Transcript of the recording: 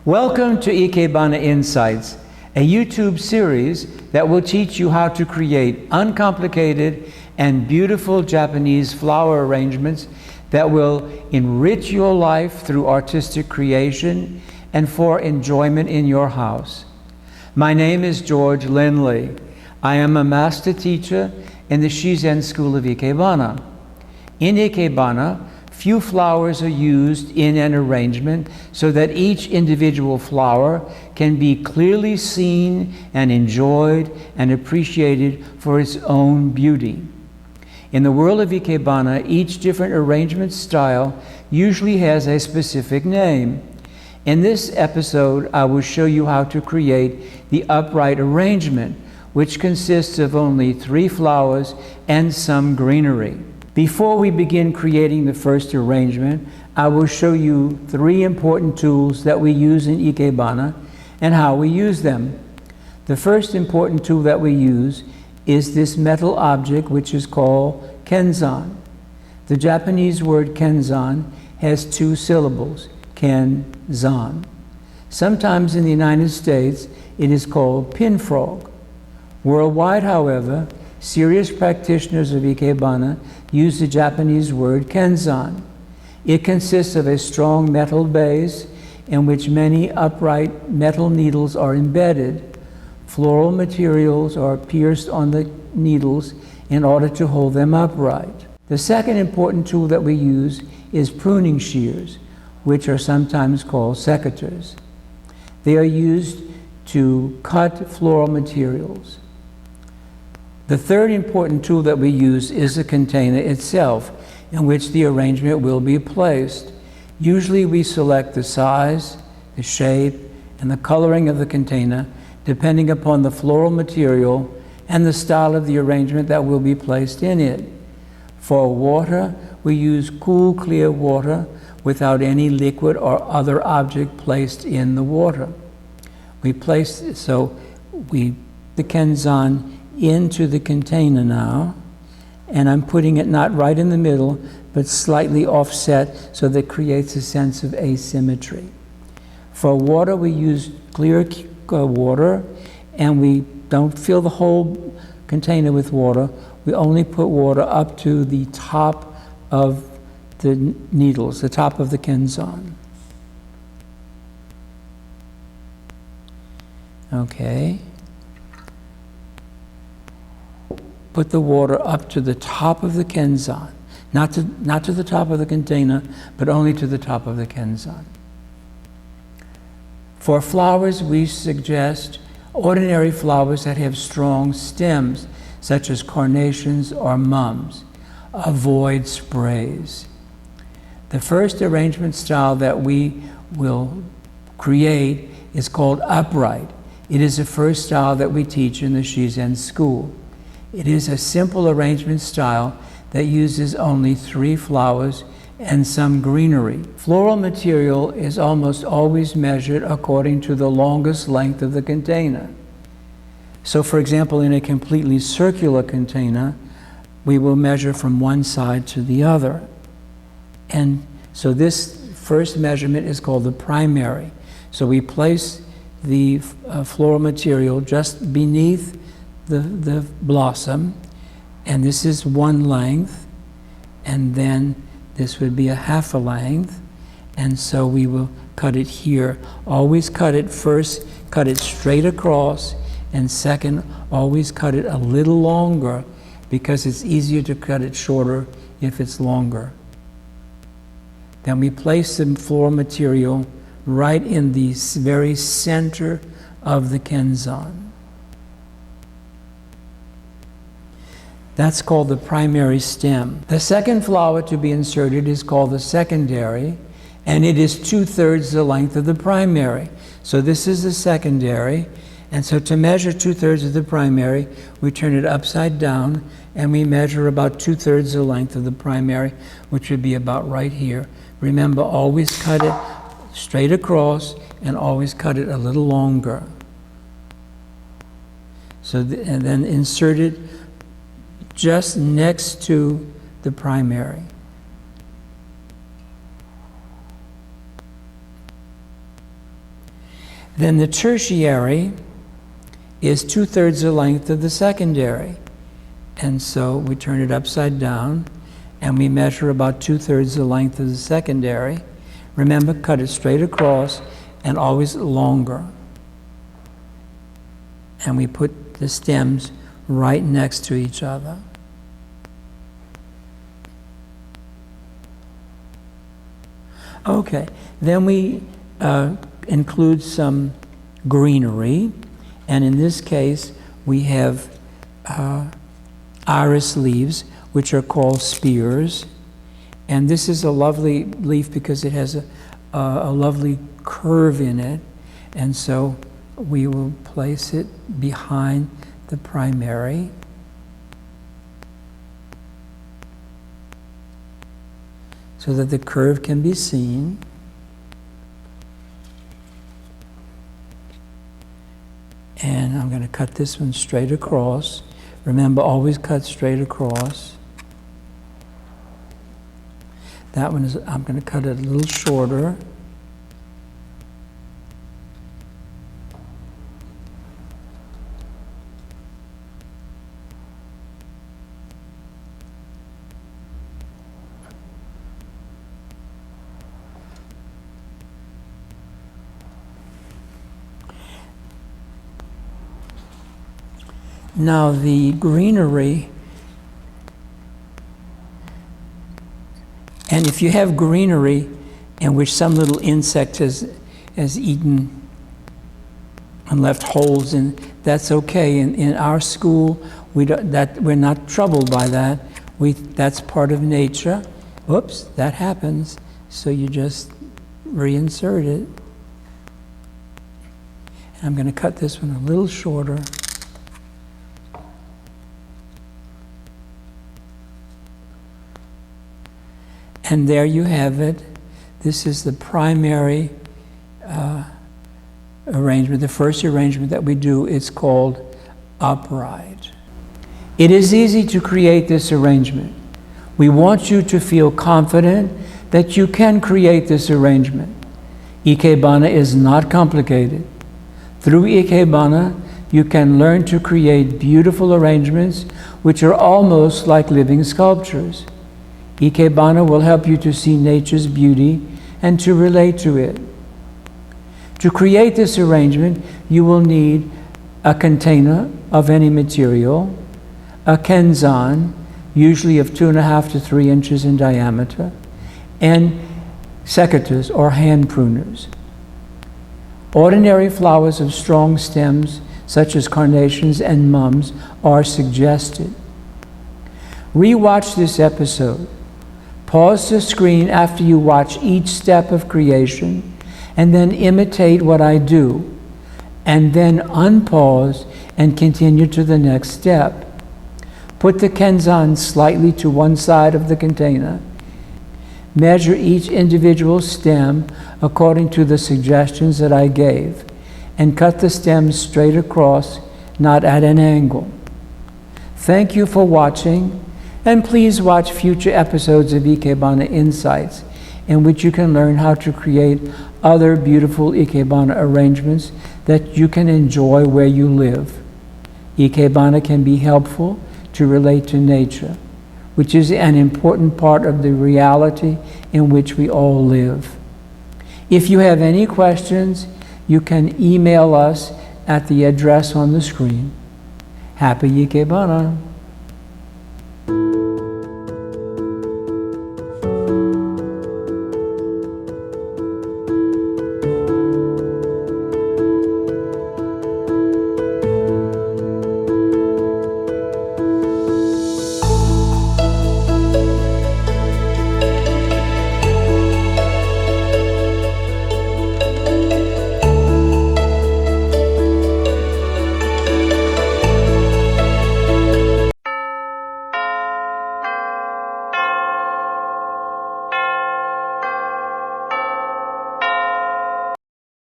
Welcome to Ikebana.Insights, a YouTube series that will teach you how to create uncomplicated and beautiful Japanese flower arrangements that will enrich your life through artistic creation and for enjoyment in your house. My name is George Lynley. I am a master teacher in the Shizen School of Ikebana. In Ikebana, few flowers are used in an arrangement so that each individual flower can be clearly seen and enjoyed and appreciated for its own beauty. In the world of Ikebana, each different arrangement style usually has a specific name. In this episode, I will show you how to create the upright arrangement, which consists of only 3 flowers and some greenery. Before we begin creating the first arrangement, I will show you 3 important tools that we use in Ikebana and how we use them. The first important tool that we use is this metal object, which is called kenzan. The Japanese word kenzan has 2 syllables, kenzan. Sometimes in the United States, it is called pin frog. Worldwide, however, serious practitioners of Ikebana use the Japanese word kenzan. It consists of a strong metal base in which many upright metal needles are embedded. Floral materials are pierced on the needles in order to hold them upright. The second important tool that we use is pruning shears, which are sometimes called secateurs. They are used to cut floral materials. The third important tool that we use is the container itself, in which the arrangement will be placed. Usually we select the size, the shape, and the coloring of the container, depending upon the floral material and the style of the arrangement that will be placed in it. For water, we use cool, clear water without any liquid or other object placed in the water. We place the kenzan into the container now, and I'm putting it not right in the middle, but slightly offset so that it creates a sense of asymmetry. For water, we use clear water, and we don't fill the whole container with water. We only put water up to the top of the needles, the top of the kenzan. Okay. Put the water up to the top of the kenzan, not to the top of the container, but only to the top of the kenzan. For flowers, we suggest ordinary flowers that have strong stems, such as carnations or mums. Avoid sprays. The first arrangement style that we will create is called upright. It is the first style that we teach in the Shizen School. It is a simple arrangement style that uses only 3 flowers and some greenery. Floral material is almost always measured according to the longest length of the container. So for example, in a completely circular container, we will measure from one side to the other. And so this first measurement is called the primary. So we place the floral material just beneath the blossom, and this is 1 length, and then this would be a half a length, and so we will cut it here. Always cut it first, cut it straight across, and second, always cut it a little longer, because it's easier to cut it shorter if it's longer. Then we place the floral material right in the very center of the kenzan. That's called the primary stem. The second flower to be inserted is called the secondary, and it is 2/3 the length of the primary. So this is the secondary, and so to measure 2/3 of the primary, we turn it upside down, and we measure about 2/3 the length of the primary, which would be about right here. Remember, always cut it straight across, and always cut it a little longer. So and then insert it just next to the primary. Then the tertiary is 2/3 the length of the secondary. And so we turn it upside down and we measure about 2/3 the length of the secondary. Remember, cut it straight across and always longer. And we put the stems right next to each other. Okay, then we include some greenery, and in this case we have iris leaves, which are called spears, and this is a lovely leaf because it has a lovely curve in it, and so we will place it behind the primary. So that the curve can be seen. And I'm going to cut this one straight across. Remember, always cut straight across. That one is, I'm going to cut it a little shorter. Now the greenery, and if you have greenery in which some little insect has eaten and left holes in, that's okay. In our school, we're not troubled by that. That's part of nature. Oops, that happens. So you just reinsert it. And I'm going to cut this one a little shorter. And there you have it. This is the primary arrangement. The first arrangement that we do is called upright. It is easy to create this arrangement. We want you to feel confident that you can create this arrangement. Ikebana is not complicated. Through Ikebana, you can learn to create beautiful arrangements which are almost like living sculptures. Ikebana will help you to see nature's beauty and to relate to it. To create this arrangement, you will need a container of any material, a kenzan, usually of 2.5 to 3 inches in diameter, and secateurs or hand pruners. Ordinary flowers of strong stems, such as carnations and mums, are suggested. Rewatch this episode. Pause the screen after you watch each step of creation, and then imitate what I do, and then unpause and continue to the next step. Put the kenzan slightly to one side of the container. Measure each individual stem according to the suggestions that I gave, and cut the stems straight across, not at an angle. Thank you for watching. And please watch future episodes of Ikebana.Insights, in which you can learn how to create other beautiful Ikebana arrangements that you can enjoy where you live. Ikebana can be helpful to relate to nature, which is an important part of the reality in which we all live. If you have any questions, you can email us at the address on the screen. Happy Ikebana!